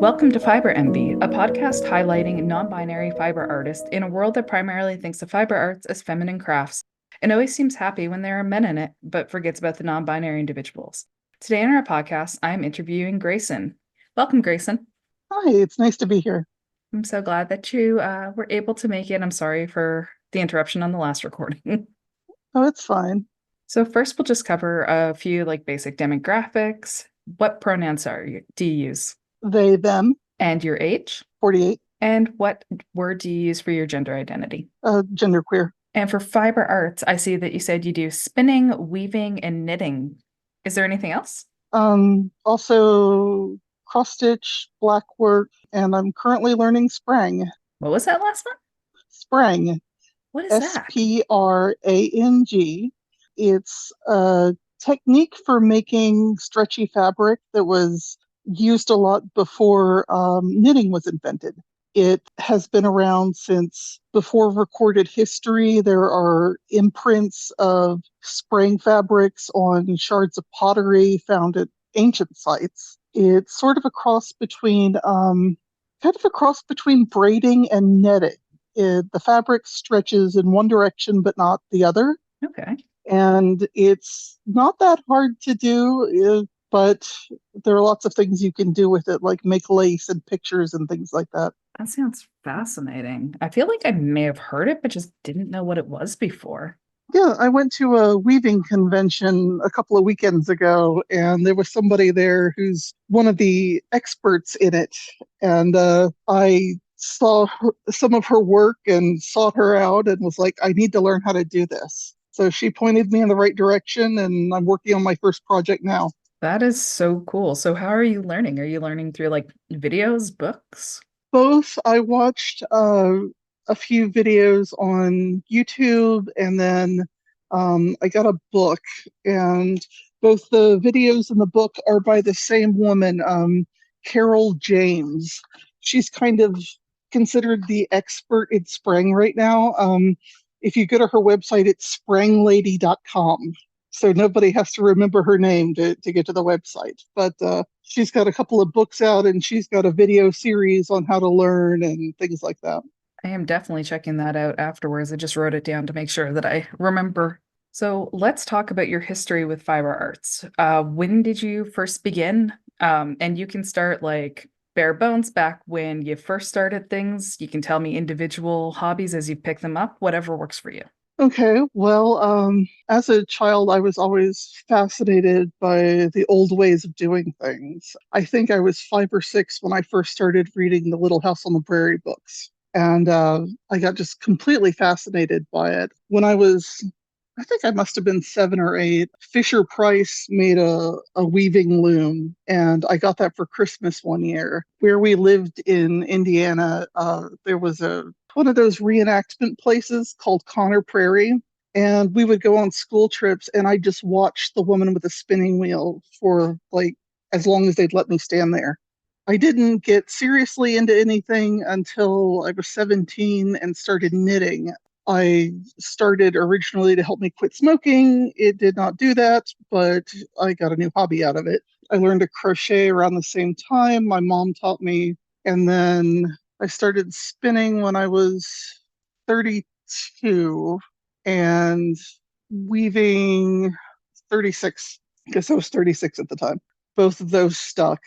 Welcome to Fiber Envy, a podcast highlighting non-binary fiber artists in a world that primarily thinks of fiber arts as feminine crafts and always seems happy when there are men in it, but forgets about the non-binary individuals. Today on our podcast, I'm interviewing Grayson. Welcome, Grayson. Hi, it's nice to be here. I'm so glad that you were able to make it. I'm sorry for the interruption on the last recording. Oh, it's fine. So first, we'll just cover a few basic demographics. What pronouns do you use? They, them, And your age? 48, And what word do you use for your gender identity? genderqueer. And for fiber arts, I see that you said you do spinning, weaving, and knitting. Is there anything else? Also cross stitch, black work, and I'm currently learning sprang. What was that last one? Sprang, What is that? Sprang. It's a technique for making stretchy fabric that was used a lot before knitting was invented. It has been around since before recorded history. There are imprints of spraying fabrics on shards of pottery found at ancient sites. It's sort of a cross between braiding and netting. The fabric stretches in one direction but not the other, Okay. and it's not that hard to do. But there are lots of things you can do with it, like make lace and pictures and things like that. That sounds fascinating. I feel like I may have heard it, but just didn't know what it was before. Yeah, I went to a weaving convention a couple of weekends ago, and there was somebody there who's one of the experts in it. And I saw some of her work and sought her out and was like, I need to learn how to do this. So she pointed me in the right direction, and I'm working on my first project now. That is so cool. So how are you learning? Are you learning through videos, books? Both. I watched a few videos on YouTube, and then I got a book, and both the videos and the book are by the same woman, Carol James. She's kind of considered the expert in sprang right now. If you go to her website, it's spranglady.com. So nobody has to remember her name to get to the website. But she's got a couple of books out, and she's got a video series on how to learn and things like that. I am definitely checking that out afterwards. I just wrote it down to make sure that I remember. So let's talk about your history with fiber arts. When did you first begin? And you can start bare bones back when you first started things. You can tell me individual hobbies as you pick them up, whatever works for you. Okay, well, as a child, I was always fascinated by the old ways of doing things. I think I was 5 or 6 when I first started reading the Little House on the Prairie books. And I got just completely fascinated by it. I think I must have been 7 or 8. Fisher Price made a weaving loom, and I got that for Christmas one year. Where we lived in Indiana, there was one of those reenactment places called Connor Prairie, and we would go on school trips, and I just watched the woman with the spinning wheel for as long as they'd let me stand there. I didn't get seriously into anything until I was 17 and started knitting. I started originally to help me quit smoking. It did not do that, but I got a new hobby out of it. I learned to crochet around the same time. My mom taught me, and then I started spinning when I was 32 and weaving 36, because I was 36 at the time. Both of those stuck.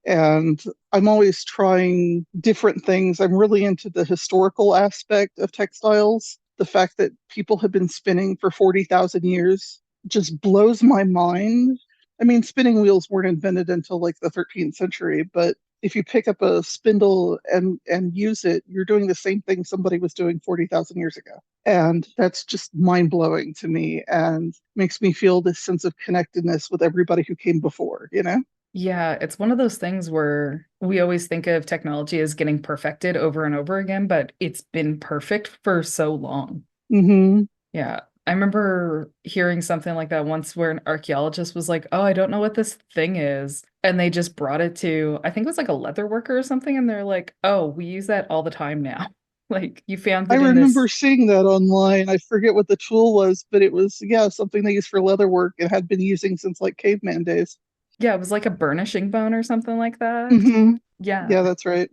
And I'm always trying different things. I'm really into the historical aspect of textiles. The fact that people have been spinning for 40,000 years just blows my mind. I mean, spinning wheels weren't invented until the 13th century, but if you pick up a spindle and use it, you're doing the same thing somebody was doing 40,000 years ago. And that's just mind blowing to me and makes me feel this sense of connectedness with everybody who came before, you know? Yeah, it's one of those things where we always think of technology as getting perfected over and over again, but it's been perfect for so long. Mm-hmm. Yeah. I remember hearing something like that once where an archaeologist was like, "Oh, I don't know what this thing is." And they just brought it to, I think it was like a leather worker or something. And they're like, "Oh, we use that all the time now." Like you found I it in remember this. seeing that online. I forget what the tool was, but it was, yeah, something they used for leather work and had been using since caveman days. Yeah, it was like a burnishing bone or something like that. Mm-hmm. Yeah. Yeah, that's right.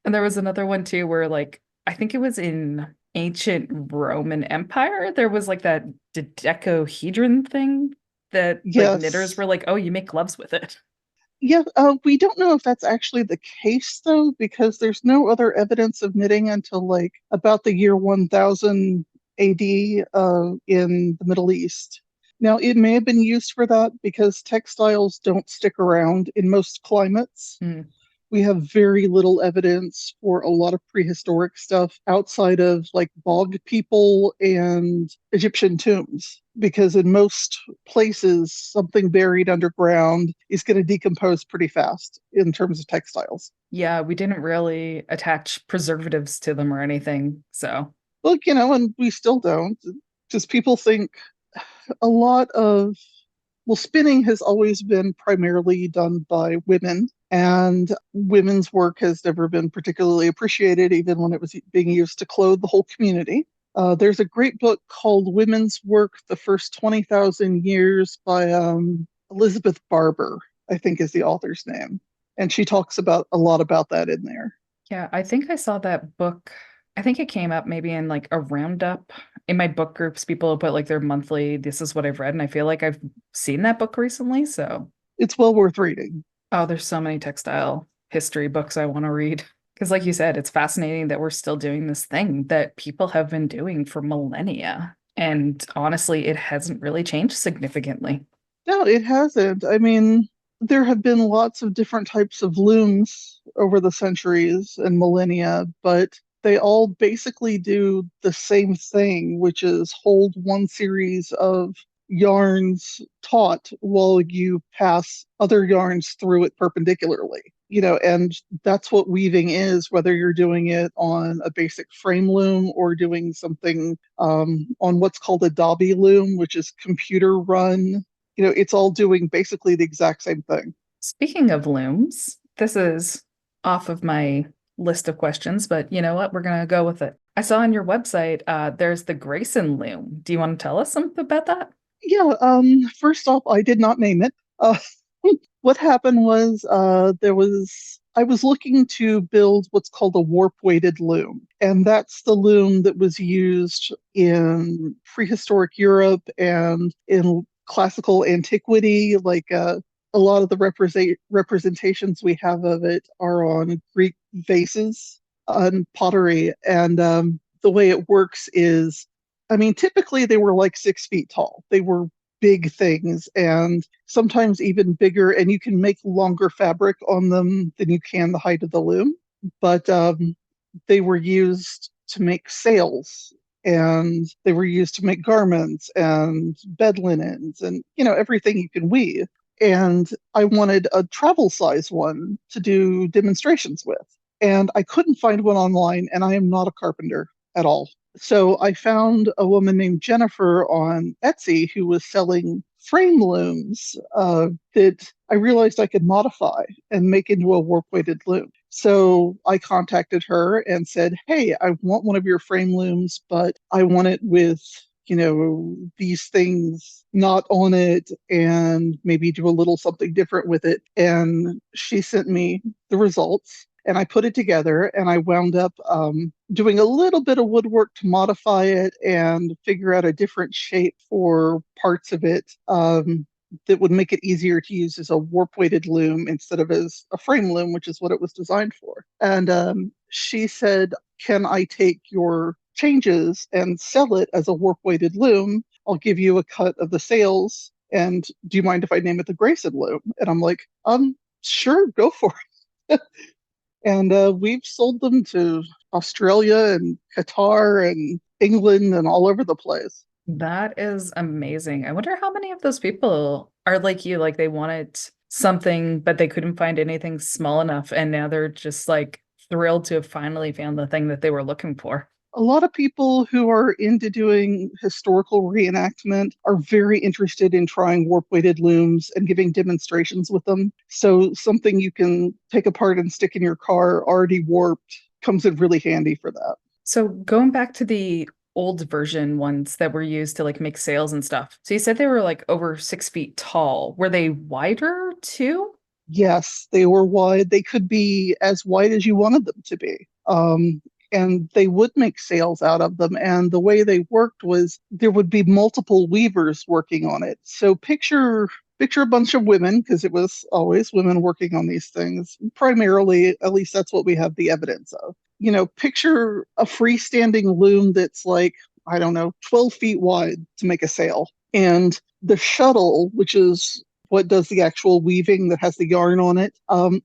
And there was another one too where like I think it was in ancient Roman Empire. There was like that dodecahedron thing that like knitters Yes. were like, oh, you make gloves with it. Yeah, we don't know if that's actually the case though, because there's no other evidence of knitting until like about the year 1000 AD in the Middle East. Now, it may have been used for that because textiles don't stick around in most climates. Mm. We have very little evidence for a lot of prehistoric stuff outside of like bog people and Egyptian tombs. Because in most places, something buried underground is going to decompose pretty fast in terms of textiles. Yeah, we didn't really attach preservatives to them or anything. So, Look, and we still don't. Just people think a lot of, well, spinning has always been primarily done by women, and women's work has never been particularly appreciated, even when it was being used to clothe the whole community. There's a great book called Women's Work, The First 20,000 Years by Elizabeth Barber, I think is the author's name. And she talks about a lot about that in there. yeah, I think I saw that book. I think it came up maybe in like a roundup in my book groups. People put like their monthly, this is what I've read. And I feel like I've seen that book recently. So, It's well worth reading. oh, there's so many textile history books I want to read. Because, like you said, it's fascinating that we're still doing this thing that people have been doing for millennia. And honestly, it hasn't really changed significantly. No, it hasn't. I mean, there have been lots of different types of looms over the centuries and millennia, but they all basically do the same thing, which is hold one series of yarns taut while you pass other yarns through it perpendicularly. And that's what weaving is, whether you're doing it on a basic frame loom or doing something on what's called a Dobby loom, which is computer run. It's all doing basically the exact same thing. Speaking of looms, this is off of my list of questions, but you know what? We're going to go with it. I saw on your website, there's the Grayson loom. Do you want to tell us something about that? Yeah, first off, I did not name it. What happened was I was looking to build what's called a warp weighted loom. And that's the loom that was used in prehistoric Europe and in classical antiquity. Like a lot of the representations we have of it are on Greek vases on pottery. And the way it works is, I mean, typically they were like 6 feet tall. They were big things and sometimes even bigger, and you can make longer fabric on them than you can the height of the loom. But they were used to make sails, and they were used to make garments and bed linens and everything you can weave. And I wanted a travel size one to do demonstrations with. And I couldn't find one online, and I am not a carpenter at all. So I found a woman named Jennifer on Etsy who was selling frame looms that I realized I could modify and make into a warp weighted loom. So I contacted her and said, "Hey, I want one of your frame looms, but I want it with these things not on it, and maybe do a little something different with it." And she sent me the results, and I put it together, and I wound up doing a little bit of woodwork to modify it and figure out a different shape for parts of it that would make it easier to use as a warp weighted loom instead of as a frame loom, which is what it was designed for. And she said, "Can I take your changes and sell it as a warp weighted loom? I'll give you a cut of the sales. And do you mind if I name it the Grayson loom?" And I'm like, sure, go for it. And we've sold them to Australia and Qatar and England and all over the place. That is amazing. I wonder how many of those people are like you, like they wanted something, but they couldn't find anything small enough. And now they're just like thrilled to have finally found the thing that they were looking for. A lot of people who are into doing historical reenactment are very interested in trying warp weighted looms and giving demonstrations with them. So something you can take apart and stick in your car already warped comes in really handy for that. So going back to the old version ones that were used to like make sails and stuff. So you said they were like over 6 feet tall. Were they wider too? Yes, they were wide. They could be as wide as you wanted them to be. And they would make sails out of them. And the way they worked was there would be multiple weavers working on it. So picture a bunch of women, because it was always women working on these things. Primarily, at least that's what we have the evidence of. Picture a freestanding loom that's like, I don't know, 12 feet wide to make a sail. And the shuttle, which is what does the actual weaving that has the yarn on it,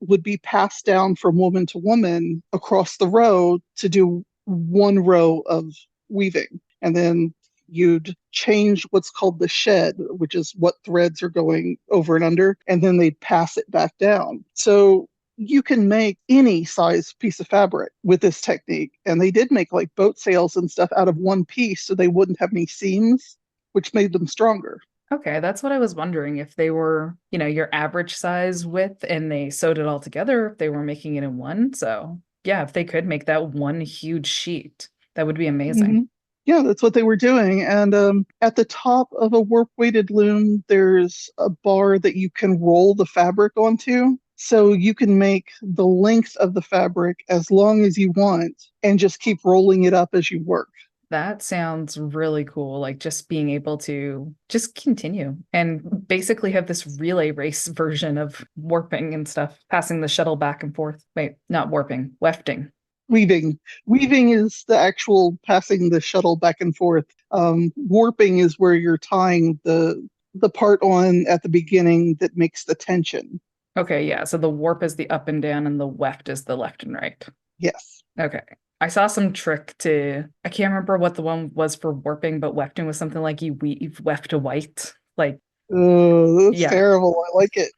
would be passed down from woman to woman across the row to do one row of weaving. And then you'd change what's called the shed, which is what threads are going over and under, and then they'd pass it back down. So you can make any size piece of fabric with this technique. And they did make like boat sails and stuff out of one piece so they wouldn't have any seams, which made them stronger. Okay, that's what I was wondering if they were, your average size width and they sewed it all together, if they were making it in one. So, yeah, if they could make that one huge sheet, that would be amazing. Mhm. Yeah, that's what they were doing. And at the top of a warp weighted loom, there's a bar that you can roll the fabric onto. So you can make the length of the fabric as long as you want and just keep rolling it up as you work. That sounds really cool. Like just being able to just continue and basically have this relay race version of warping and stuff, passing the shuttle back and forth. Wait, not warping, wefting. Weaving. Weaving is the actual passing the shuttle back and forth. Warping is where you're tying the part on at the beginning that makes the tension. Okay, yeah. So the warp is the up and down and the weft is the left and right. Yes. Okay. I saw some trick to, I can't remember what the one was for warping, but wefting was something like you weave weft to white. Like, Oh, that's yeah, terrible. I like it.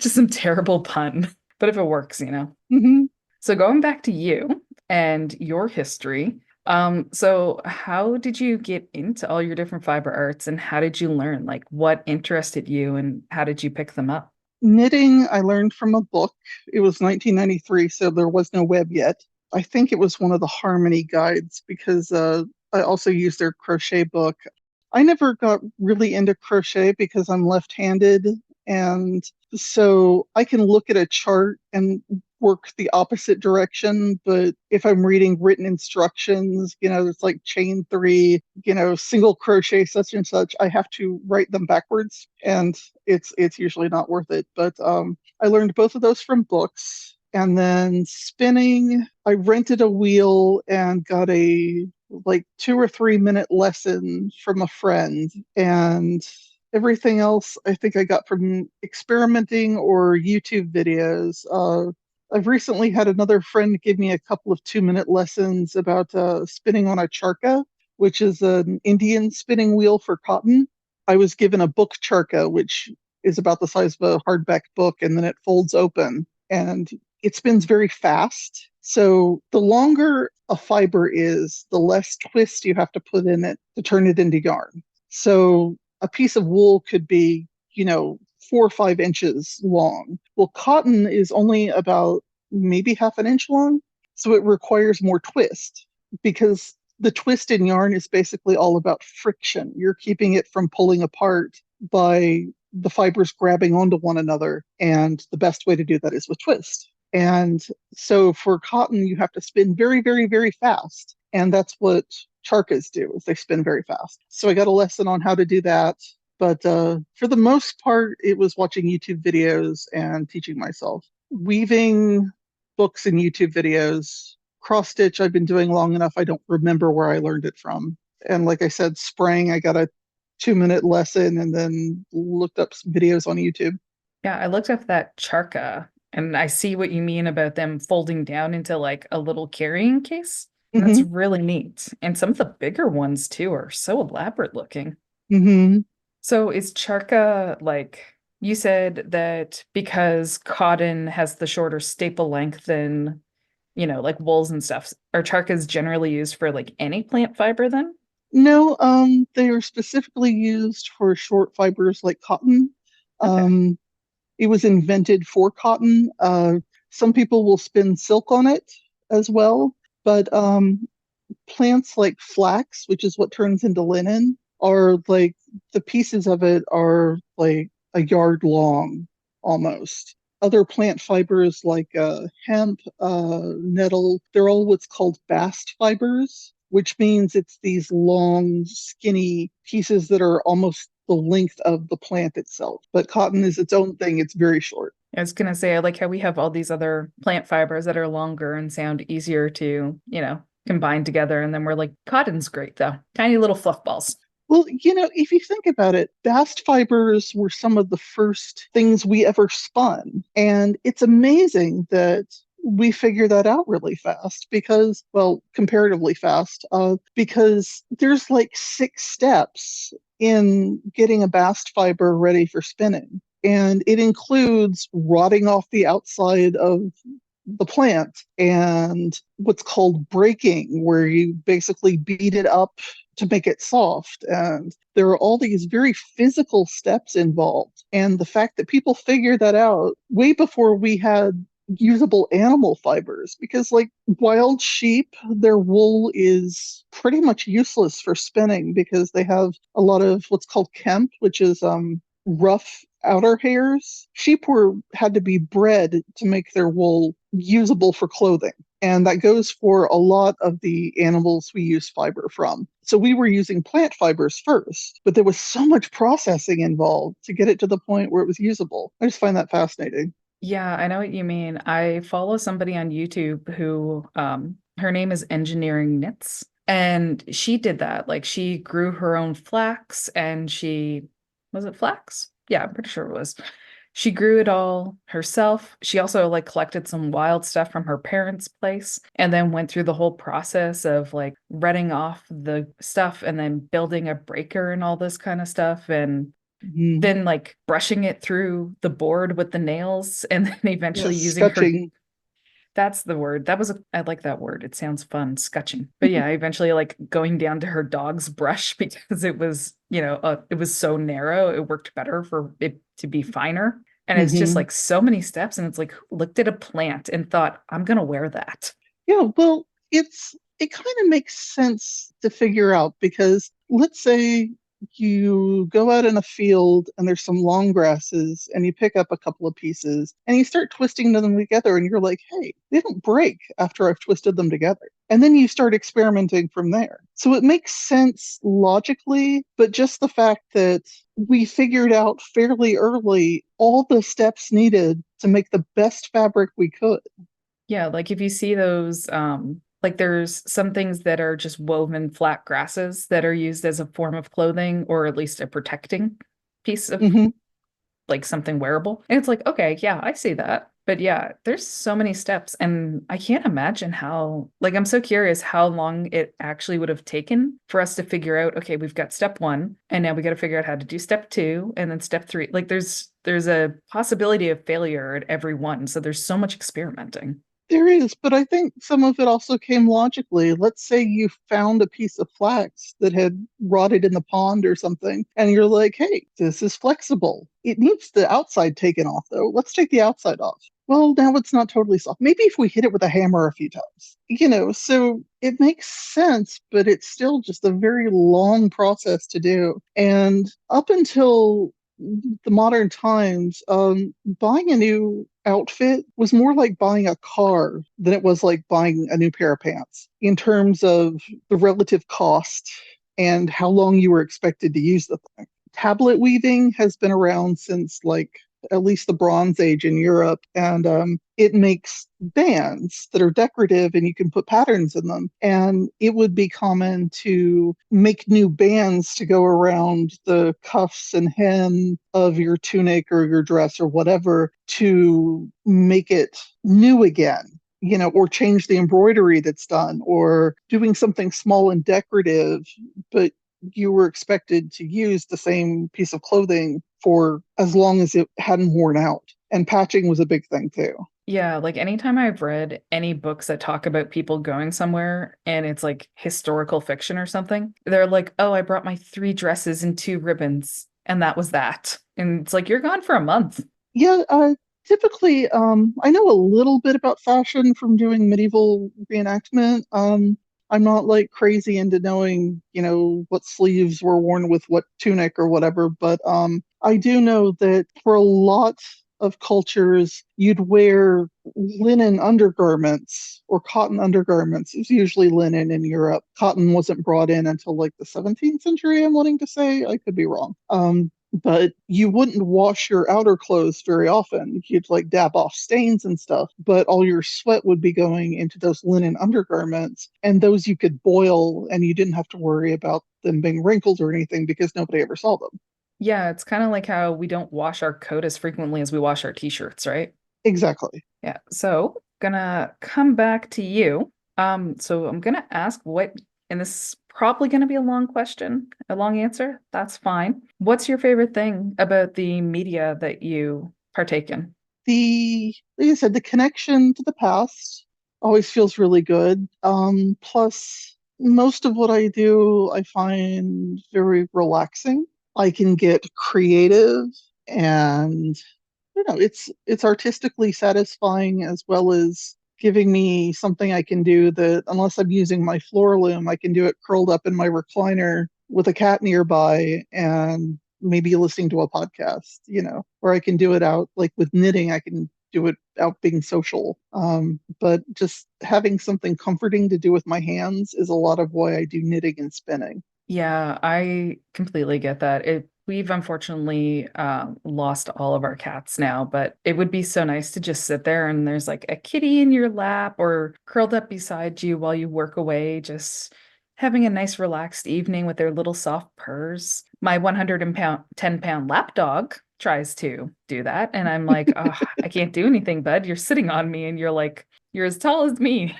just some terrible pun. But if it works. Hmm. So going back to you and your history, so how did you get into all your different fiber arts and how did you learn? Like what interested you and how did you pick them up? Knitting, I learned from a book. It was 1993, so there was no web yet. I think it was one of the Harmony guides because I also used their crochet book. I never got really into crochet because I'm left-handed, and so I can look at a chart and work the opposite direction. But if I'm reading written instructions, it's like chain three, single crochet such and such, I have to write them backwards, and it's usually not worth it. But I learned both of those from books. And then spinning, I rented a wheel and got a like 2 or 3 minute lesson from a friend. And everything else I think I got from experimenting or YouTube videos. I've recently had another friend give me a couple of 2 minute lessons about spinning on a charka, which is an Indian spinning wheel for cotton. I was given a book charka, which is about the size of a hardback book, and then it folds open and it spins very fast. So the longer a fiber is, the less twist you have to put in it to turn it into yarn. So a piece of wool could be, 4 or 5 inches long. Well, cotton is only about maybe half an inch long. So it requires more twist because the twist in yarn is basically all about friction. You're keeping it from pulling apart by the fibers grabbing onto one another. And the best way to do that is with twist. And so for cotton, you have to spin very, very, very fast. And that's what charkas do, is they spin very fast. So I got a lesson on how to do that. But for the most part, it was watching YouTube videos and teaching myself. Weaving, books and YouTube videos. Cross stitch, I've been doing long enough. I don't remember where I learned it from. And like I said, spraying, I got a 2 minute lesson and then looked up some videos on YouTube. Yeah, I looked up that charka and I see what you mean about them folding down into like a little carrying case. And that's Hmm. really neat. And some of the bigger ones too are so elaborate looking. Hmm. So is charka like you said that because cotton has the shorter staple length than, like wools and stuff, are charkas generally used for like any plant fiber then? No, they are specifically used for short fibers like cotton. Okay. Um, it was invented for cotton. Some people will spin silk on it as well, but plants like flax, which is what turns into linen, are like the pieces of it are like a yard long almost. other plant fibers like hemp, nettle. They're all what's called bast fibers, which means it's these long, skinny pieces that are almost the length of the plant itself. But cotton is its own thing, it's very short. I was gonna say, I like how we have all these other plant fibers that are longer and sound easier to, combine together. And then we're like, cotton's great though. Tiny little fluff balls. Well, if you think about it, bast fibers were some of the first things we ever spun. And it's amazing that we figure that out really fast because, well, comparatively fast, because there's like 6 steps in getting a bast fiber ready for spinning. And it includes rotting off the outside of the plant and what's called breaking, where you basically beat it up to make it soft. And there are all these very physical steps involved. And the fact that people figured that out way before we had usable animal fibers, because like wild sheep, their wool is pretty much useless for spinning because they have a lot of what's called kemp, which is rough outer hairs. Sheep were had to be bred to make their wool usable for clothing. And that goes for a lot of the animals we use fiber from. So we were using plant fibers first, but there was so much processing involved to get it to the point where it was usable. I just find that fascinating. Yeah, I know what you mean. I follow somebody on YouTube who her name is Engineering Knits. And she did that. Like she grew her own flax and she was it flax? Yeah, I'm pretty sure it was. She grew it all herself. She also like collected some wild stuff from her parents' place and then went through the whole process of like retting off the stuff and then building a breaker and all this kind of stuff. And Mhm. then like brushing it through the board with the nails and then eventually Yes, using her sketching. that's the word. I like that word. It sounds fun, scutching. But yeah, eventually like going down to her dog's brush because it was, it was so narrow. It worked better for it to be finer. And it's just Hmm. like so many steps. And it's like, who looked at a plant and thought, I'm gonna wear that. Yeah, well, it kind of makes sense to figure out because let's say you go out in a field and there's some long grasses and you pick up a couple of pieces and you start twisting them together and you're like, hey, they don't break after I've twisted them together. And then you start experimenting from there. So it makes sense logically, but just the fact that we figured out fairly early all the steps needed to make the best fabric we could. Yeah, like if you see those, like there's some things that are just woven flat grasses that are used as a form of clothing or at least a protecting piece of Hmm. like something wearable. And it's like, okay, yeah, I see that. But yeah, there's so many steps and I can't imagine how, like, I'm so curious how long it actually would have taken for us to figure out, okay, we've got step one and now we got to figure out how to do step two and then step three. Like there's a possibility of failure at every one. So there's so much experimenting. There is, but I think some of it also came logically. Let's say you found a piece of flax that had rotted in the pond or something, and you're like, hey, this is flexible. It needs the outside taken off, though. Let's take the outside off. Well, now it's not totally soft. Maybe if we hit it with a hammer a few times, so it makes sense, but it's still just a very long process to do. And up until the modern times, buying a new outfit was more like buying a car than it was like buying a new pair of pants in terms of the relative cost and how long you were expected to use the thing. Tablet weaving has been around since like at least the Bronze Age in Europe, and it makes bands that are decorative and you can put patterns in them. And it would be common to make new bands to go around the cuffs and hem of your tunic or your dress or whatever to make it new again. Or change the embroidery that's done, or doing something small and decorative, but you were expected to use the same piece of clothing for as long as it hadn't worn out. And patching was a big thing too. Yeah, like anytime I've read any books that talk about people going somewhere and it's like historical fiction or something, they're like, oh, I brought my 3 dresses and 2 ribbons, and that was that. And it's like, you're gone for a month. Yeah, typically, I know a little bit about fashion from doing medieval reenactment. I'm not like crazy into knowing, what sleeves were worn with what tunic or whatever, but I do know that for a lot of cultures, you'd wear linen undergarments or cotton undergarments. It was usually linen in Europe. Cotton wasn't brought in until like the 17th century, I'm wanting to say. I could be wrong. But you wouldn't wash your outer clothes very often. You'd like dab off stains and stuff, but all your sweat would be going into those linen undergarments, and those you could boil and you didn't have to worry about them being wrinkled or anything because nobody ever saw them. Yeah, it's kind of like how we don't wash our coat as frequently as we wash our t-shirts, right? Exactly. Yeah. So gonna come back to you. So I'm gonna ask what, and this is probably gonna be a long question, a long answer. That's fine. What's your favorite thing about the media that you partake in? Like I said, the connection to the past always feels really good. Plus, most of what I do, I find very relaxing. I can get creative and it's artistically satisfying as well as giving me something I can do that unless I'm using my floor loom, I can do it curled up in my recliner with a cat nearby and maybe listening to a podcast, or I can do it out like with knitting, I can do it out being social. But just having something comforting to do with my hands is a lot of why I do knitting and spinning. Yeah, I completely get that. We've unfortunately lost all of our cats now, but it would be so nice to just sit there and there's like a kitty in your lap or curled up beside you while you work away, just having a nice relaxed evening with their little soft purrs. My 110-pound lap dog tries to do that, and I'm like, oh, I can't do anything, bud. You're sitting on me, and you're as tall as me.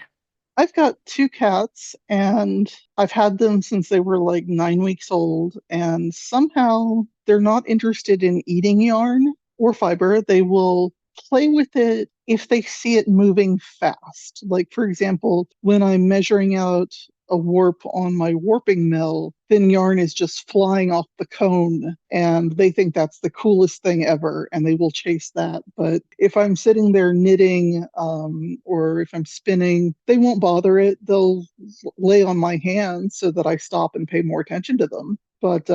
I've got two cats and I've had them since they were like 9 weeks old, and somehow they're not interested in eating yarn or fiber. They will play with it if they see it moving fast. Like, for example, when I'm measuring out a warp on my warping mill, thin yarn is just flying off the cone, and they think that's the coolest thing ever, and they will chase that. But if I'm sitting there knitting, or if I'm spinning, they won't bother it. They'll lay on my hands so that I stop and pay more attention to them. But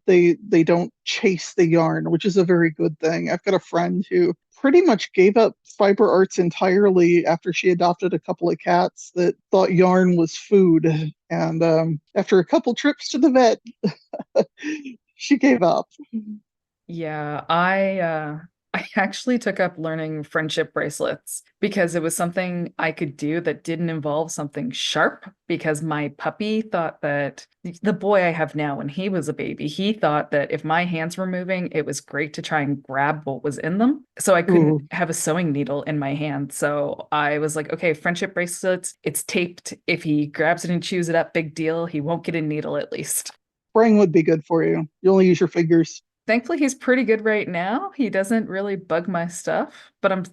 they don't chase the yarn, which is a very good thing. I've got a friend who pretty much gave up fiber arts entirely after she adopted a couple of cats that thought yarn was food. And after a couple trips to the vet, she gave up. Yeah, I actually took up learning friendship bracelets because it was something I could do that didn't involve something sharp because my puppy thought that the boy I have now when he was a baby, he thought that if my hands were moving, it was great to try and grab what was in them. So I couldn't Ooh, have a sewing needle in my hand. So I was like, okay, friendship bracelets, it's taped. If he grabs it and chews it up, big deal. He won't get a needle at least. spraying would be good for you. You only use your fingers. Thankfully, he's pretty good right now. He doesn't really bug my stuff, but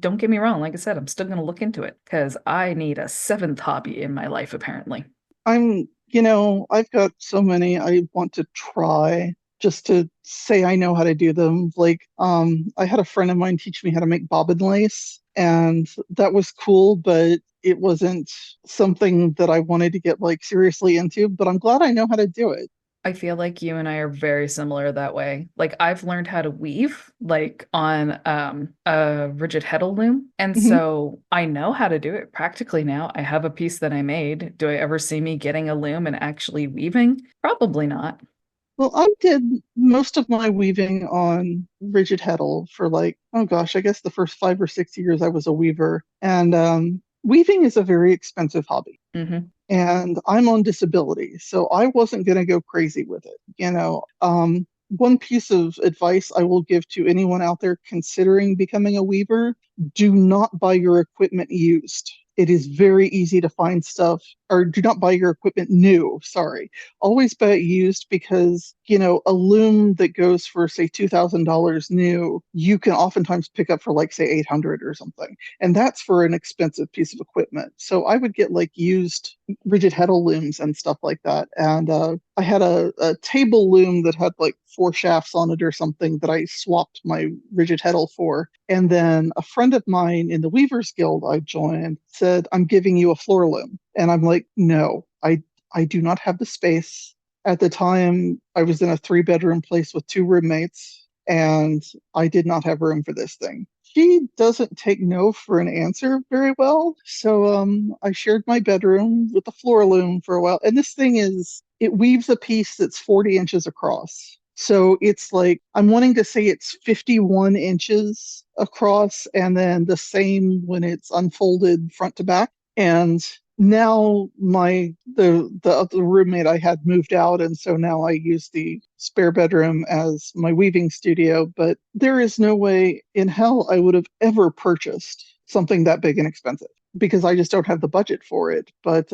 don't get me wrong. Like I said, I'm still going to look into it because I need a seventh hobby in my life, apparently. I've got so many I want to try just to say I know how to do them. Like, I had a friend of mine teach me how to make bobbin lace, and that was cool, but it wasn't something that I wanted to get like seriously into, but I'm glad I know how to do it. I feel like you and I are very similar that way. Like I've learned how to weave like on a rigid heddle loom. And Mhm. so I know how to do it practically now. I have a piece that I made. Do I ever see me getting a loom and actually weaving? Probably not. Well, I did most of my weaving on rigid heddle for like, oh gosh, I guess the first 5 or 6 years I was a weaver. And weaving is a very expensive hobby. Hmm. And I'm on disability, so I wasn't going to go crazy with it. One piece of advice I will give to anyone out there considering becoming a weaver: do not buy your equipment used. It is very easy to find stuff, or do not buy your equipment new. Sorry. Always buy it used because, a loom that goes for, say, $2,000 new, you can oftentimes pick up for, like, say, 800 or something. And that's for an expensive piece of equipment. So I would get like used rigid heddle looms and stuff like that. And I had a table loom that had like four shafts on it or something that I swapped my rigid heddle for. And then a friend of mine in the Weavers Guild I joined said, "I'm giving you a floor loom." And I'm like, no, I do not have the space. At the time, I was in a 3 bedroom place with two roommates, and I did not have room for this thing. She doesn't take no for an answer very well. So I shared my bedroom with the floor loom for a while. And this thing it weaves a piece that's 40 inches across. So it's like, I'm wanting to say it's 51 inches across, and then the same when it's unfolded front to back. And now the other roommate I had moved out, and so now I use the spare bedroom as my weaving studio. But there is no way in hell I would have ever purchased something that big and expensive because I just don't have the budget for it. But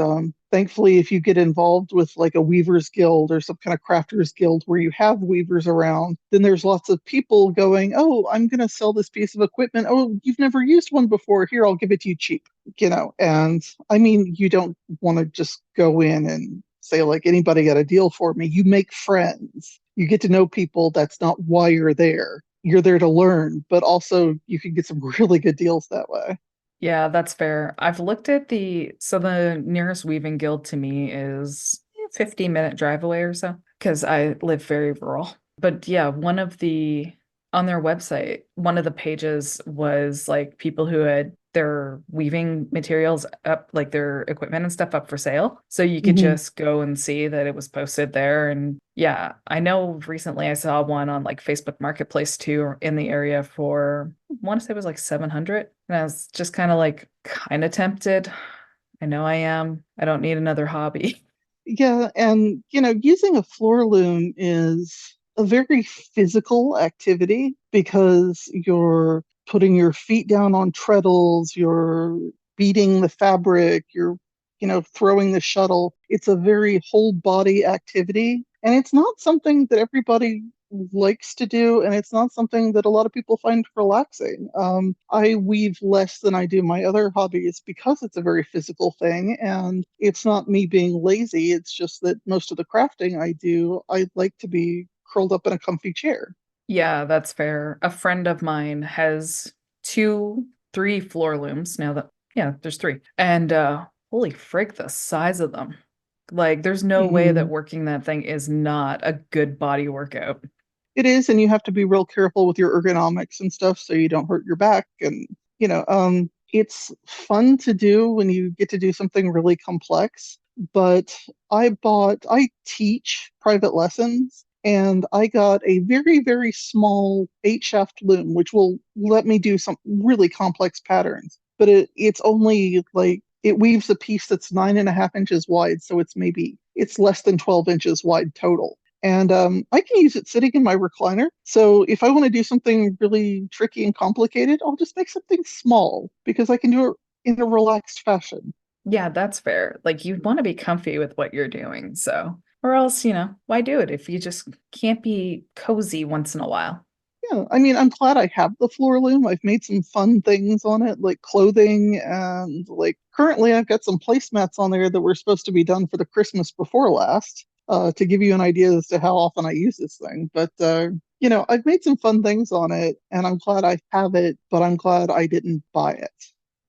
thankfully, if you get involved with like a weavers guild or some kind of crafters guild where you have weavers around, then there's lots of people going, "Oh, I'm going to sell this piece of equipment. Oh, you've never used one before. Here, I'll give it to you cheap." And I mean, you don't want to just go in and say, like, anybody got a deal for me. You make friends. You get to know people. That's not why you're there. You're there to learn, but also you can get some really good deals that way. Yeah, that's fair. I've looked at the nearest weaving guild to me is 50-minute drive away or so, because I live very rural. But yeah, on their website, one of the pages was like people who had their weaving materials up, like their equipment and stuff up for sale. So you could Hmm. just go and see that it was posted there. And yeah, I know recently I saw one on like Facebook Marketplace too in the area for, I want to say it was like 700. And I was just kind of tempted. I know I am. I don't need another hobby. Yeah, and using a floor loom is a very physical activity because you're putting your feet down on treadles, you're beating the fabric, you're throwing the shuttle. It's a very whole body activity, and it's not something that everybody likes to do, and it's not something that a lot of people find relaxing. I weave less than I do my other hobbies because it's a very physical thing, and it's not me being lazy. It's just that most of the crafting I do, I like to be curled up in a comfy chair. Yeah, that's fair. A friend of mine has three floor looms now that, yeah, there's three. And holy frig, the size of them. Like, there's no way that Hmm. working that thing is not a good body workout. It is, and you have to be real careful with your ergonomics and stuff so you don't hurt your back. And it's fun to do when you get to do something really complex. But I teach private lessons, and I got a very, very small 8 shaft loom, which will let me do some really complex patterns. But it's only like it weaves a piece that's 9.5 inches wide, so it's less than 12 inches wide total. And I can use it sitting in my recliner. So if I want to do something really tricky and complicated, I'll just make something small because I can do it in a relaxed fashion. Yeah, that's fair. Like, you want to be comfy with what you're doing. So, or else, why do it if you just can't be cozy once in a while? Yeah, I mean, I'm glad I have the floor loom. I've made some fun things on it, like clothing, and like currently I've got some placemats on there that were supposed to be done for the Christmas before last, to give you an idea as to how often I use this thing. But I've made some fun things on it, and I'm glad I have it, but I'm glad I didn't buy it.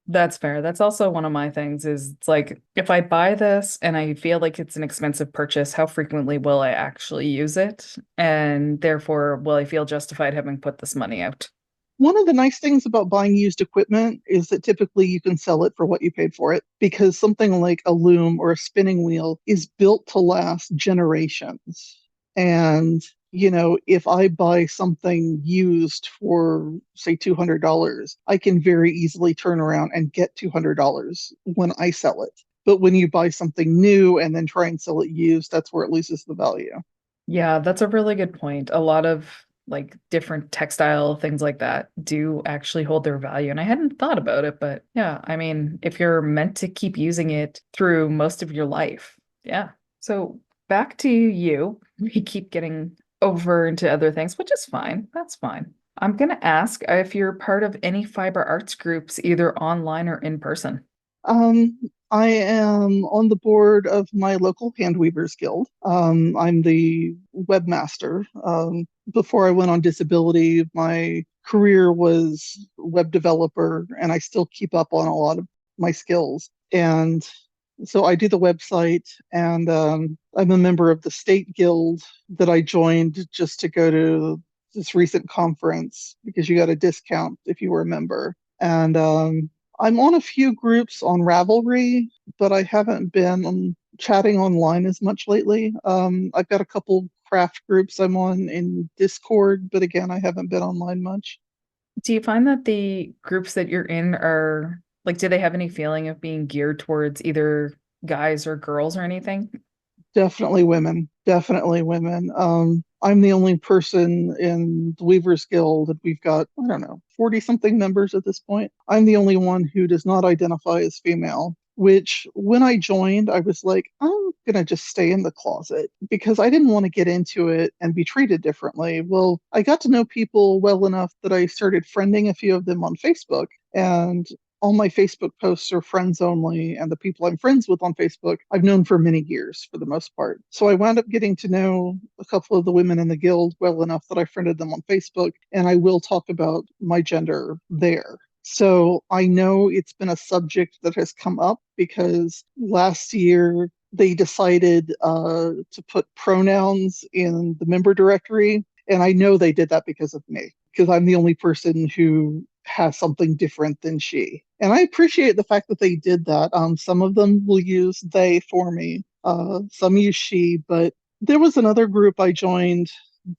That's fair. That's also one of my things is it's like if I buy this and I feel like it's an expensive purchase, how frequently will I actually use it? And therefore, will I feel justified having put this money out? One of the nice things about buying used equipment is that typically you can sell it for what you paid for it because something like a loom or a spinning wheel is built to last generations. And, if I buy something used for, say, $200, I can very easily turn around and get $200 when I sell it. But when you buy something new and then try and sell it used, that's where it loses the value. Yeah, that's a really good point. A lot of like different textile things like that do actually hold their value. And I hadn't thought about it, but yeah, I mean, if you're meant to keep using it through most of your life, yeah. So back to you. We keep getting over into other things, which is fine. That's fine. I'm gonna ask if you're part of any fiber arts groups, either online or in person. Um, I am on the board of my local hand weavers guild. I'm the webmaster. Before I went on disability, my career was web developer, and I still keep up on a lot of my skills. And so I do the website, and I'm a member of the state guild that I joined just to go to this recent conference because you got a discount if you were a member. And I'm on a few groups on Ravelry, but I haven't been on chatting online as much lately. I've got a couple craft groups I'm on in Discord, but again, I haven't been online much. Do you find that the groups that you're in are like, do they have any feeling of being geared towards either guys or girls or anything? Definitely women. Definitely women. I'm the only person in the Weavers Guild, and we've got, I don't know, 40 something members at this point. I'm the only one who does not identify as female, which when I joined, I was like, I'm going to just stay in the closet because I didn't want to get into it and be treated differently. Well, I got to know people well enough that I started friending a few of them on Facebook. And all my Facebook posts are friends only, and the people I'm friends with on Facebook I've known for many years for the most part. So I wound up getting to know a couple of the women in the guild well enough that I friended them on Facebook, and I will talk about my gender there. So I know it's been a subject that has come up because last year they decided to put pronouns in the member directory, and I know they did that because of me, because I'm the only person who has something different than she. And I appreciate the fact that they did that. Some of them will use they for me, some use she, but there was another group I joined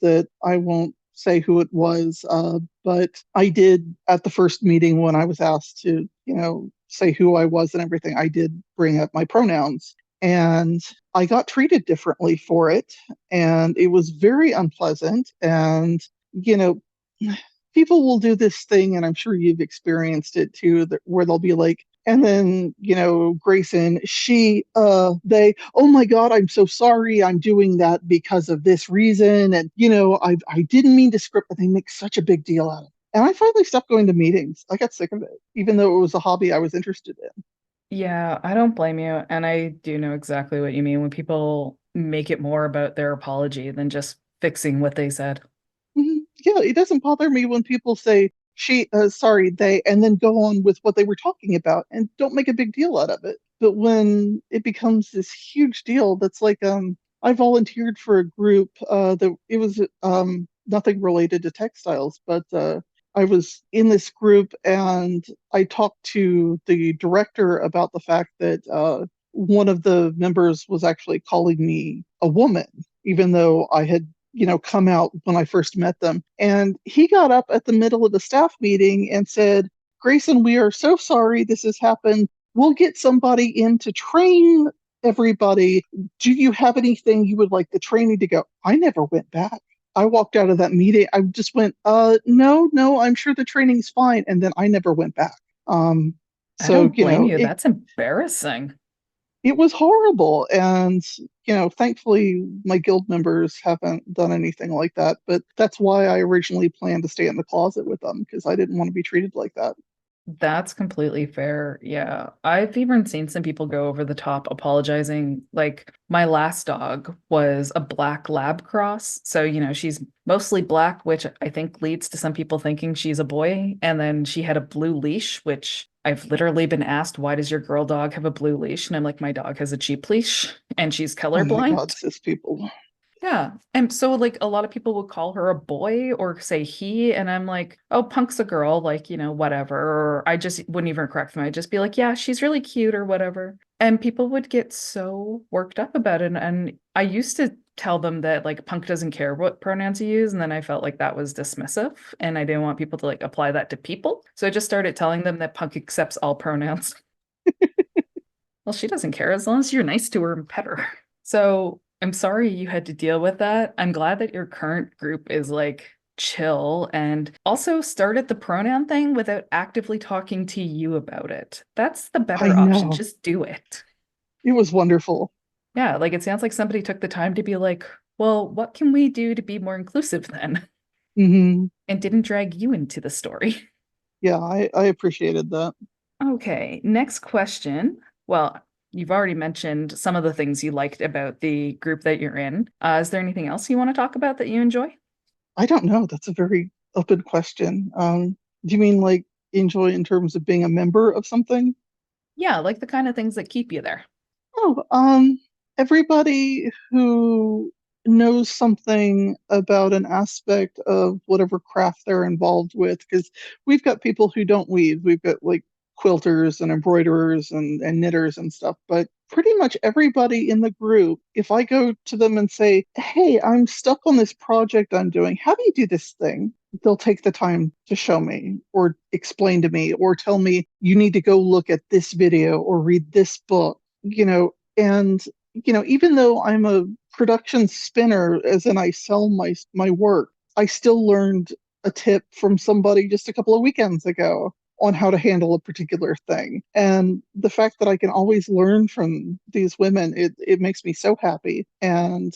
that I won't say who it was, but I did at the first meeting when I was asked to, say who I was and everything, I did bring up my pronouns. And I got treated differently for it. And it was very unpleasant. And, you know, people will do this thing, and I'm sure you've experienced it too, where they'll be like, and then, Grayson, she, they, oh my God, I'm so sorry. I'm doing that because of this reason. And, I didn't mean to script, but they make such a big deal out of it. And I finally stopped going to meetings. I got sick of it, even though it was a hobby I was interested in. Yeah, I don't blame you. And I do know exactly what you mean when people make it more about their apology than just fixing what they said. Yeah, it doesn't bother me when people say she, sorry, they, and then go on with what they were talking about and don't make a big deal out of it. But when it becomes this huge deal, that's like, I volunteered for a group that it was nothing related to textiles, but I was in this group and I talked to the director about the fact that one of the members was actually calling me a woman, even though I had come out when I first met them. And he got up at the middle of the staff meeting and said, Grayson, we are so sorry this has happened. We'll get somebody in to train everybody. Do you have anything you would like the training to go? I never went back. I walked out of that meeting. I just went, no, I'm sure the training's fine. And then I never went back. Um, I so, don't blame you. That's embarrassing. it was horrible. And, thankfully my guild members haven't done anything like that. But that's why I originally planned to stay in the closet with them because I didn't want to be treated like that. That's completely fair. Yeah. I've even seen some people go over the top apologizing. Like my last dog was a black lab cross. So, she's mostly black, which I think leads to some people thinking she's a boy. And then she had a blue leash, which I've literally been asked, why does your girl dog have a blue leash? And I'm like, my dog has a cheap leash and she's Oh my God, colorblind. cis people. Yeah. And so like a lot of people would call her a boy or say he, and I'm like, oh, Punk's a girl, like, whatever. Or I just wouldn't even correct them. I'd just be like, yeah, she's really cute or whatever. And people would get so worked up about it. And I used to tell them that like Punk doesn't care what pronouns you use. And then I felt like that was dismissive. And I didn't want people to like apply that to people. So I just started telling them that Punk accepts all pronouns. Well, she doesn't care as long as you're nice to her and pet her. So I'm sorry you had to deal with that. I'm glad that your current group is like chill and also started the pronoun thing without actively talking to you about it. That's the I better option. know. Just do it. It was wonderful. Yeah, like it sounds like somebody took the time to be like, well, what can we do to be more inclusive then? Hmm. And didn't drag you into the story. Yeah, I appreciated that. Okay, next question. Well, you've already mentioned some of the things you liked about the group that you're in. Is there anything else you want to talk about that you enjoy? I don't know. That's a very open question. Do you mean like enjoy in terms of being a member of something? Yeah, like the kind of things that keep you there. Oh, everybody who knows something about an aspect of whatever craft they're involved with. Because we've got people who don't weave. We've got like quilters and embroiderers and knitters and stuff. But pretty much everybody in the group, if I go to them and say, "Hey, I'm stuck on this project I'm doing. How do you do this thing?" They'll take the time to show me or explain to me or tell me, "You need to go look at this video or read this book." And even though I'm a production spinner, as in I sell my work, I still learned a tip from somebody just a couple of weekends ago on how to handle a particular thing. And the fact that I can always learn from these women, it makes me so happy. And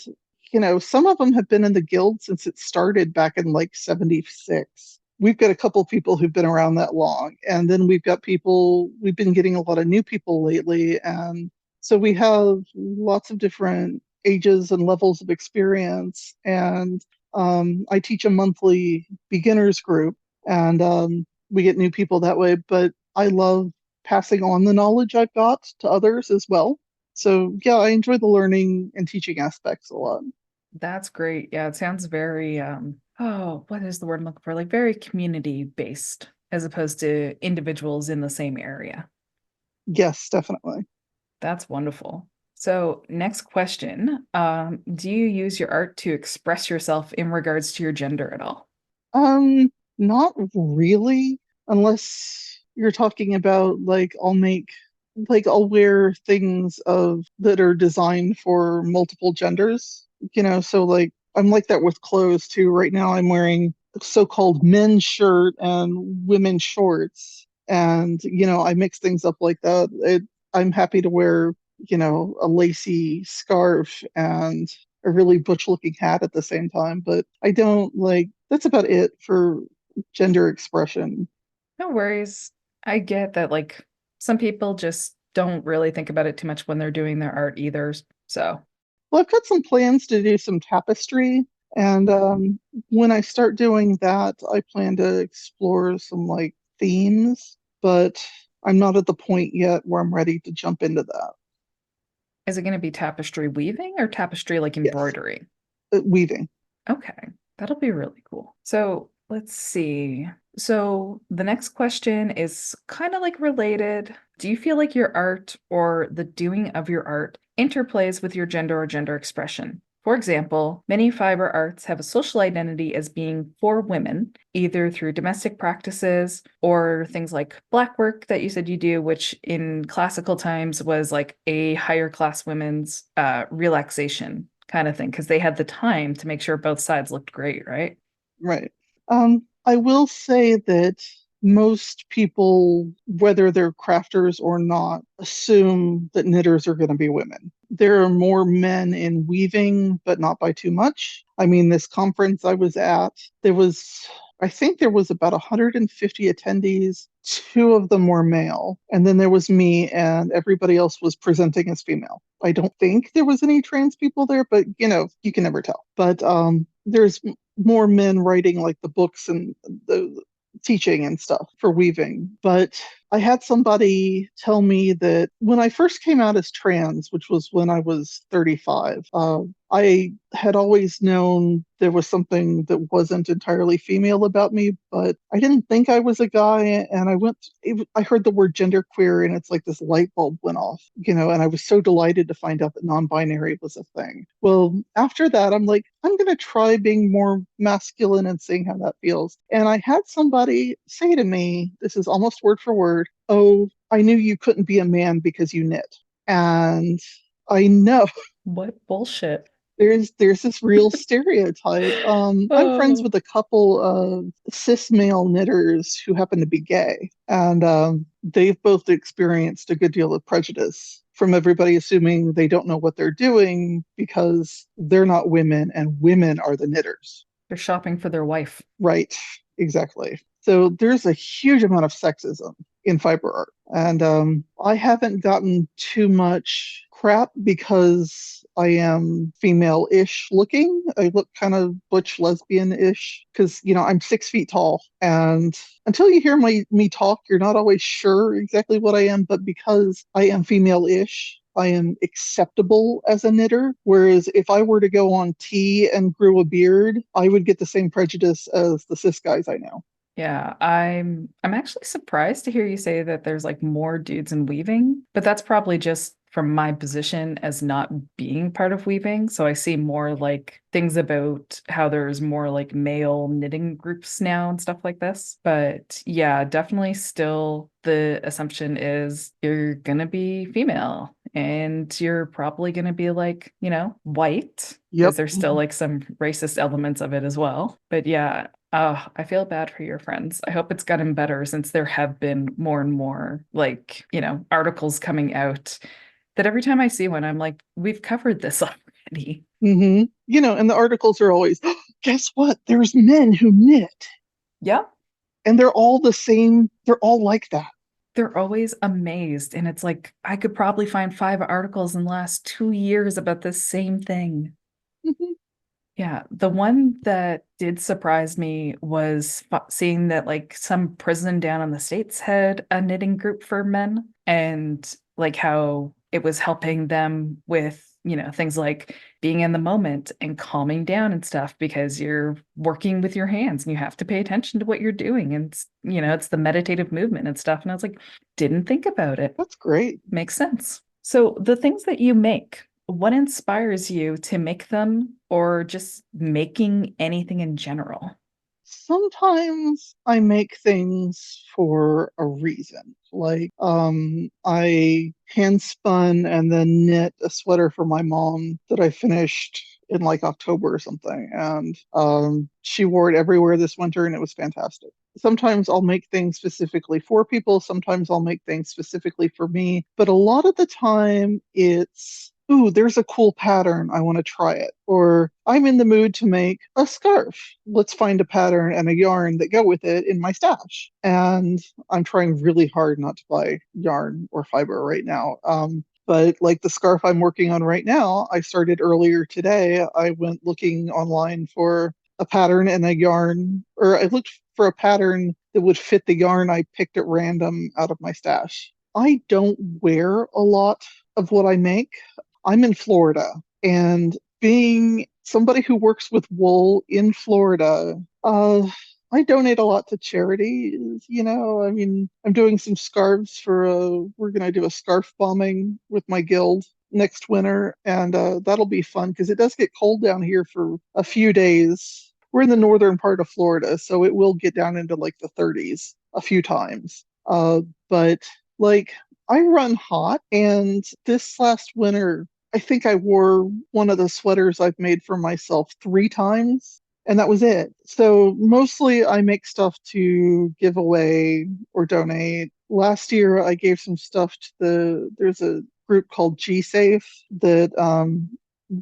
some of them have been in the guild since it started back in like 76. We've got a couple people who've been around that long. And then we've been getting a lot of new people lately. And so we have lots of different ages and levels of experience. And I teach a monthly beginners group, and we get new people that way. But I love passing on the knowledge I've got to others as well. So yeah, I enjoy the learning and teaching aspects a lot. That's great. Yeah, it sounds very oh, what is the word I'm looking for? Like very community based as opposed to individuals in the same area. Yes, definitely. That's wonderful. So, next question. Do you use your art to express yourself in regards to your gender at all? Not really, unless you're talking about I'll wear things of that are designed for multiple genders. So like I'm like that with clothes too. Right now I'm wearing so-called men's shirt and women's shorts. And I mix things up like that. I'm happy to wear, a lacy scarf and a really butch looking hat at the same time, but I don't like that's about it for gender expression. No worries. I get that, like, some people just don't really think about it too much when they're doing their art either. So, Well, I've got some plans to do some tapestry, and when I start doing that, I plan to explore some like themes, but I'm not at the point yet where I'm ready to jump into that. is it going to be tapestry weaving or tapestry like Yes, embroidery? weaving. Okay, that'll be really cool. So let's see. So the next question is kind of like related. Do you feel like your art or the doing of your art interplays with your gender or gender expression? For example, many fiber arts have a social identity as being for women, either through domestic practices or things like black work that you said you do, which in classical times was like a higher class women's relaxation kind of thing because they had the time to make sure both sides looked great, right? Right. I will say that most people, whether they're crafters or not, assume that knitters are going to be women. There are more men in weaving, but not by too much. I mean, this conference I was at, I think there was about 150 attendees. Two of them were male, and then there was me, and everybody else was presenting as female. I don't think there was any trans people there, but you can never tell. But there's more men writing like the books and the teaching and stuff for weaving. But I had somebody tell me that when I first came out as trans, which was when I was 35, I had always known there was something that wasn't entirely female about me, but I didn't think I was a guy. And I heard the word genderqueer, and it's like this light bulb went off, and I was so delighted to find out that non binary was a thing. Well, after that, I'm like, I'm going to try being more masculine and seeing how that feels. And I had somebody say to me, this is almost word for word, "Oh, I knew you couldn't be a man because you knit." And I know What bullshit. there's this real stereotype. I'm friends Oh, with a couple of cis male knitters who happen to be gay, and they've both experienced a good deal of prejudice from everybody assuming they don't know what they're doing because they're not women and women are the knitters. they're shopping for their wife. Right, exactly. So there's a huge amount of sexism in fiber art. And I haven't gotten too much crap because I am female-ish looking. I look kind of butch lesbian-ish because, I'm 6 feet tall. And until you hear me talk, you're not always sure exactly what I am. But because I am female-ish, I am acceptable as a knitter. Whereas if I were to go on tea and grew a beard, I would get the same prejudice as the cis guys I know. Yeah, I'm actually surprised to hear you say that there's like more dudes in weaving, but that's probably just from my position as not being part of weaving. So I see more like things about how there's more like male knitting groups now and stuff like this. But yeah, definitely still the assumption is you're gonna be female and you're probably gonna be like, white, because Yep. there's still like some racist elements of it as well. But yeah, oh, I feel bad for your friends. I hope it's gotten better since there have been more and more like, articles coming out that every time I see one, I'm like, we've covered this already. And the articles are always, guess what? There's men who knit, Yeah, and they're all the same. They're all like that. they're always amazed. And it's like, I could probably find 5 articles in the last 2 years about the same thing. Mhm. Yeah, the one that did surprise me was seeing that like some prison down in the States had a knitting group for men and like how it was helping them with, things like being in the moment and calming down and stuff because you're working with your hands and you have to pay attention to what you're doing. And, it's the meditative movement and stuff. And I was like, didn't think about it. That's great. Makes sense. So the things that you make, what inspires you to make them or just making anything in general? Sometimes I make things for a reason. Like, I hand spun and then knit a sweater for my mom that I finished in like October or something. And she wore it everywhere this winter and it was fantastic. Sometimes I'll make things specifically for people, sometimes I'll make things specifically for me, but a lot of the time it's, ooh, there's a cool pattern. I want to try it. Or I'm in the mood to make a scarf. Let's find a pattern and a yarn that go with it in my stash. And I'm trying really hard not to buy yarn or fiber right now. But like the scarf I'm working on right now, I started earlier today. I went looking online for a pattern and a yarn, or I looked for a pattern that would fit the yarn I picked at random out of my stash. I don't wear a lot of what I make. I'm in Florida, and being somebody who works with wool in Florida, I donate a lot to charities. I mean, I'm doing some scarves we're going to do a scarf bombing with my guild next winter, and that'll be fun because it does get cold down here for a few days. We're in the northern part of Florida, so it will get down into like the 30s a few times. But like, I run hot, and this last winter, I think I wore one of the sweaters I've made for myself 3 times, and that was it. So mostly I make stuff to give away or donate. Last year I gave some stuff to there's a group called G Safe that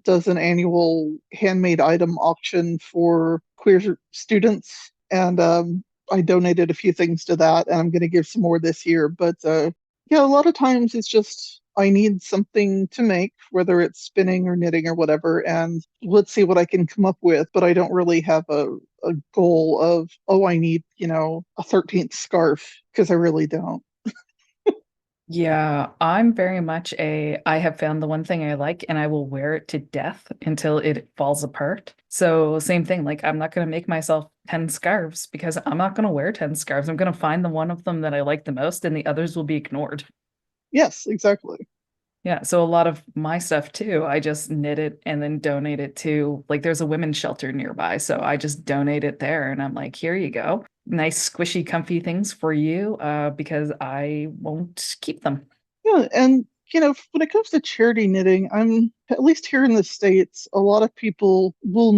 does an annual handmade item auction for queer students, and I donated a few things to that, and I'm going to give some more this year. But yeah, a lot of times it's just I need something to make, whether it's spinning or knitting or whatever, and let's see what I can come up with. But I don't really have a goal of, oh, I need, a 13th scarf, because I really don't. Yeah, I'm very much I have found the one thing I like and I will wear it to death until it falls apart. So same thing, like I'm not going to make myself 10 scarves because I'm not going to wear 10 scarves. I'm going to find the one of them that I like the most and the others will be ignored. Yes, exactly. Yeah, so a lot of my stuff too, I just knit it and then donate it to like there's a women's shelter nearby, so I just donate it there and I'm like, here you go. Nice squishy comfy things for you because I won't keep them. Yeah, and when it comes to charity knitting, I'm at least here in the States, a lot of people will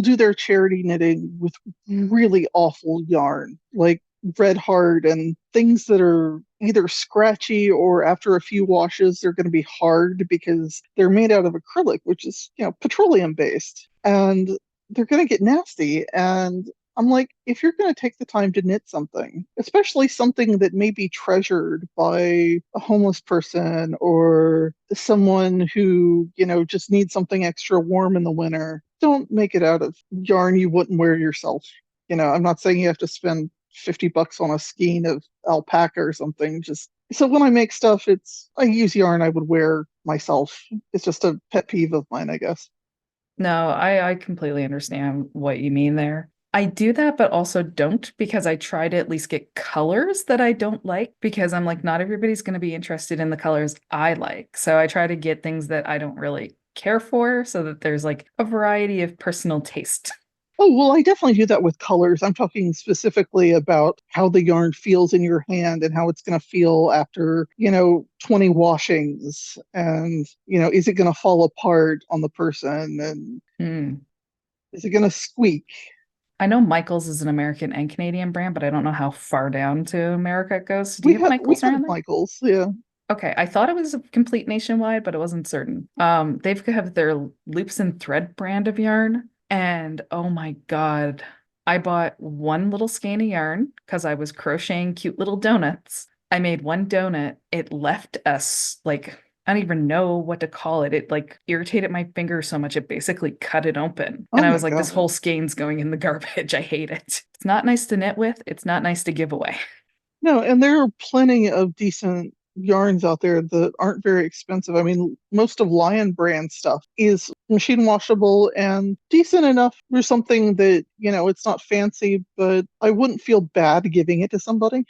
do their charity knitting with really awful yarn, like Red Heart and things that are either scratchy or after a few washes they're going to be hard because they're made out of acrylic, which is, petroleum based. And they're going to get nasty. And I'm like, if you're going to take the time to knit something, especially something that may be treasured by a homeless person or someone who, just needs something extra warm in the winter, don't make it out of yarn you wouldn't wear yourself. I'm not saying you have to spend $50 on a skein of alpaca or something. Just So when I make stuff, I use yarn I would wear myself. It's just a pet peeve of mine, I guess. No, I completely understand what you mean there. I do that, but also don't because I try to at least get colors that I don't like because I'm like, not everybody's going to be interested in the colors I like. So I try to get things that I don't really care for so that there's like a variety of personal taste. Oh, well, I definitely do that with colors. I'm talking specifically about how the yarn feels in your hand and how it's going to feel after, 20 washings. And, is it going to fall apart on the person? And Hmm. is it going to squeak? I know Michaels is an American and Canadian brand, but I don't know how far down to America it goes. Do We you have have we Michaels have around there? Michaels, yeah. Okay, I thought it was a complete nationwide, but it wasn't certain. They've have their Loops and Thread brand of yarn, and oh my God, I bought one little skein of yarn because I was crocheting cute little donuts. I made one donut. It left us like I don't even know what to call it. It like irritated my finger so much it basically cut it open. Oh And I my was like, this God. whole skein's going in the garbage. I hate it. It's not nice to knit with. It's not nice to give away. No, and there are plenty of decent yarns out there that aren't very expensive. I mean, most of Lion brand stuff is machine washable and decent enough for something that, it's not fancy, but I wouldn't feel bad giving it to somebody.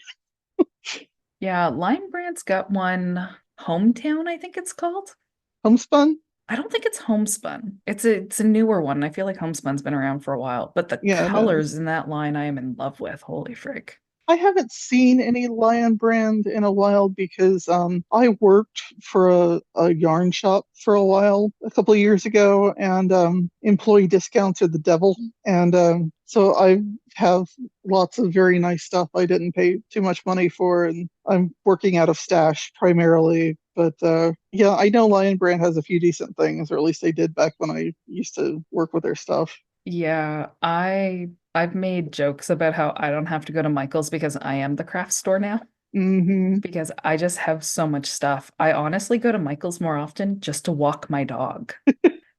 Yeah, Lion Brand's got one Hometown, I think it's called. Homespun? I don't think it's Homespun. It's a newer one. I feel like Homespun's been around for a while, but the Yeah, it colors has. in that line I am in love with. Holy frig. I haven't seen any Lion brand in a while because I worked for a yarn shop for a while a couple of years ago, and employee discounts are the devil. And so I have lots of very nice stuff I didn't pay too much money for, and I'm working out of stash primarily. But yeah, I know Lion Brand has a few decent things, or at least they did back when I used to work with their stuff. Yeah, I've made jokes about how I don't have to go to Michael's because I am the craft store now Hmm. because I just have so much stuff. I honestly go to Michael's more often just to walk my dog.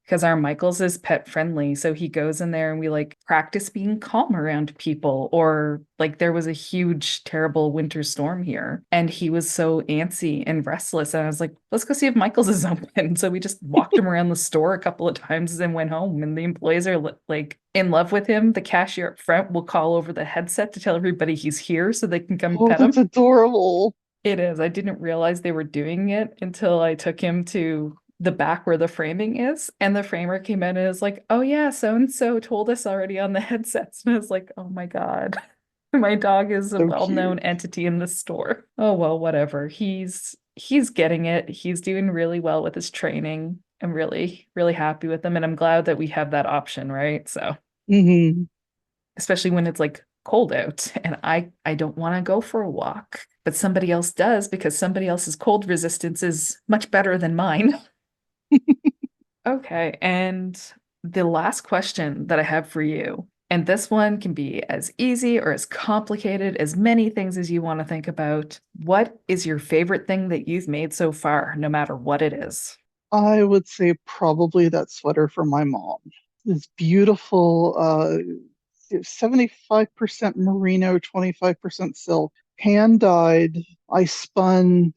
Because our Michaels is pet friendly. So he goes in there and we like practice being calm around people. Or like there was a huge, terrible winter storm here and he was so antsy and restless. And I was like, let's go see if Michael's is open. So we just walked him around the store a couple of times and went home. And the employees are like in love with him. The cashier up front will call over the headset to tell everybody he's here so they can come Oh, pet that's him. adorable. It is. I didn't realize they were doing it until I took him to the back where the framing is. And the framer came in and was like, oh, yeah, so and so told us already on the headsets. And I was like, oh my God, my dog is a So well-known cute. entity in the store. Oh, well, whatever. He's getting it. He's doing really well with his training. I'm really, really happy with him. And I'm glad that we have that option, right? So Hmm. especially when it's like cold out and I don't want to go for a walk, but somebody else does because somebody else's cold resistance is much better than mine. Okay, and the last question that I have for you, and this one can be as easy or as complicated as many things as you want to think about. What is your favorite thing that you've made so far, no matter what it is? I would say probably that sweater from my mom. This beautiful 75% merino, 25% silk, hand dyed. I spun,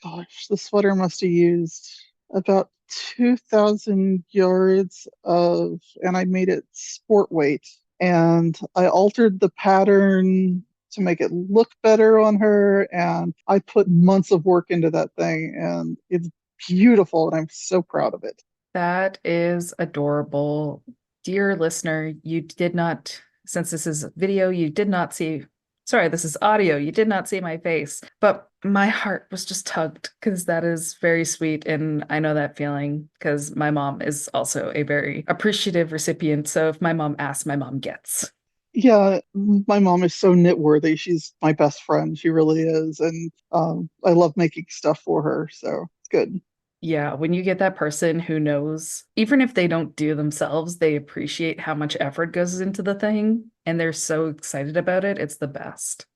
gosh, the sweater must have used about 2,000 yards and I made it sport weight. And I altered the pattern to make it look better on her. And I put months of work into that thing, and it's beautiful. And I'm so proud of it. That is adorable. Dear listener, you did not, since this is video, you did not see, sorry, this is audio, you did not see my face, but my heart was just tugged because that is very sweet. And I know that feeling because my mom is also a very appreciative recipient. So if my mom asks, my mom gets. Yeah, my mom is so knit worthy. She's my best friend. She really is. And I love making stuff for her. So it's good. Yeah, when you get that person who knows, even if they don't do themselves, they appreciate how much effort goes into the thing and they're so excited about it. It's the best.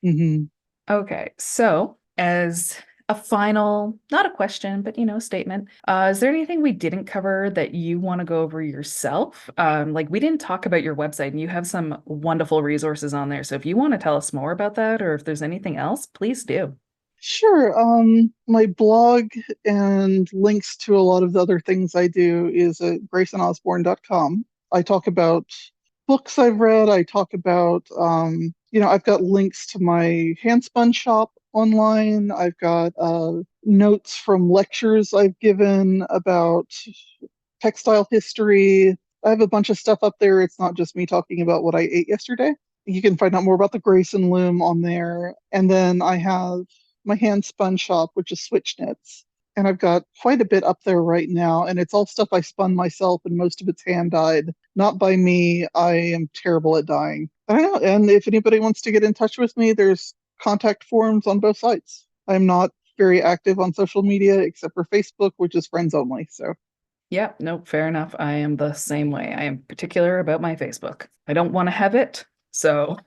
Hmm. Okay, so as a final, not a question, but statement, is there anything we didn't cover that you want to go over yourself? Like we didn't talk about your website and you have some wonderful resources on there. So if you want to tell us more about that or if there's anything else, please do. Sure. My blog and links to a lot of the other things I do is at GraysonOsborne.com. I talk about books I've read. I talk about, I've got links to my handspun shop online. I've got notes from lectures I've given about textile history. I have a bunch of stuff up there. It's not just me talking about what I ate yesterday. You can find out more about the Grayson loom on there. And then I have my hand spun shop, which is switch knits. And I've got quite a bit up there right now. And it's all stuff I spun myself, and most of it's hand dyed. Not by me. I am terrible at dyeing. I don't know. And if anybody wants to get in touch with me, there's contact forums on both sites. I'm not very active on social media except for Facebook, which is friends only. So Yep, nope, fair enough. I am the same way. I am particular about my Facebook. I don't want to have it, so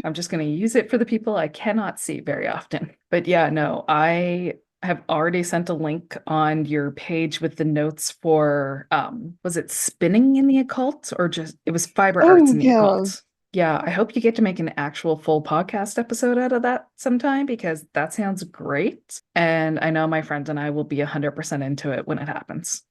I'm just going to use it for the people I cannot see very often. But yeah, no, I have already sent a link on your page with the notes for was it spinning in the occult, or just it was fiber arts oh in the yeah. occult? Yeah, I hope you get to make an actual full podcast episode out of that sometime because that sounds great. And I know my friends and I will be 100% into it when it happens.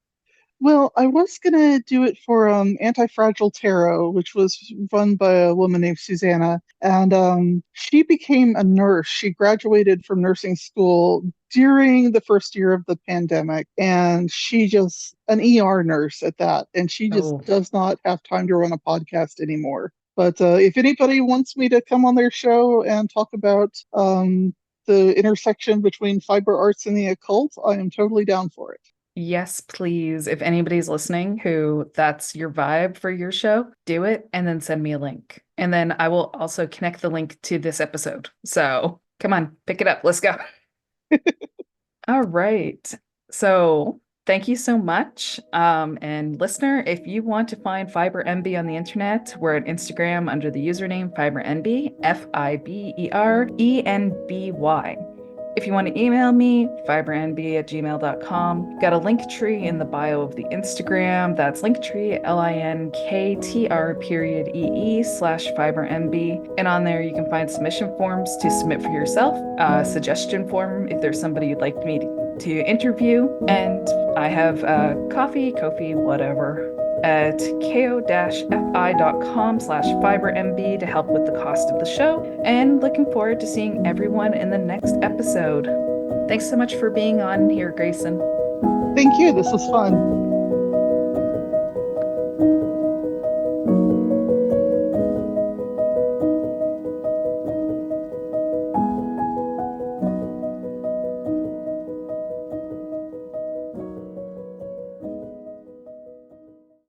Well, I was gonna do it for Anti-Fragile Tarot, which was run by a woman named Susanna, and she became a nurse. She graduated from nursing school during the first year of the pandemic, and she just an ER nurse at that, and she just Oh, does not have time to run a podcast anymore. But if anybody wants me to come on their show and talk about the intersection between fiber arts and the occult, I am totally down for it. yes, please. If anybody's listening who that's your vibe for your show, do it and then send me a link. And then I will also connect the link to this episode. So come on, pick it up. Let's go. All right. So thank you so much. And listener, if you want to find Fiber MB on the internet, we're at Instagram under the username FiberNB, FiberEnby. If you want to email me, fibernb@gmail.com. Got a link tree in the bio of the Instagram. That's linktree, linktr period ee/fibernb. And on there, you can find submission forms to submit for yourself, a suggestion form if there's somebody you'd like me to interview. And I have Ko-fi, whatever, at ko-fi.com/fibermb to help with the cost of the show. And looking forward to seeing everyone in the next episode. Thanks so much for being on here, Grayson. Thank you. This was fun.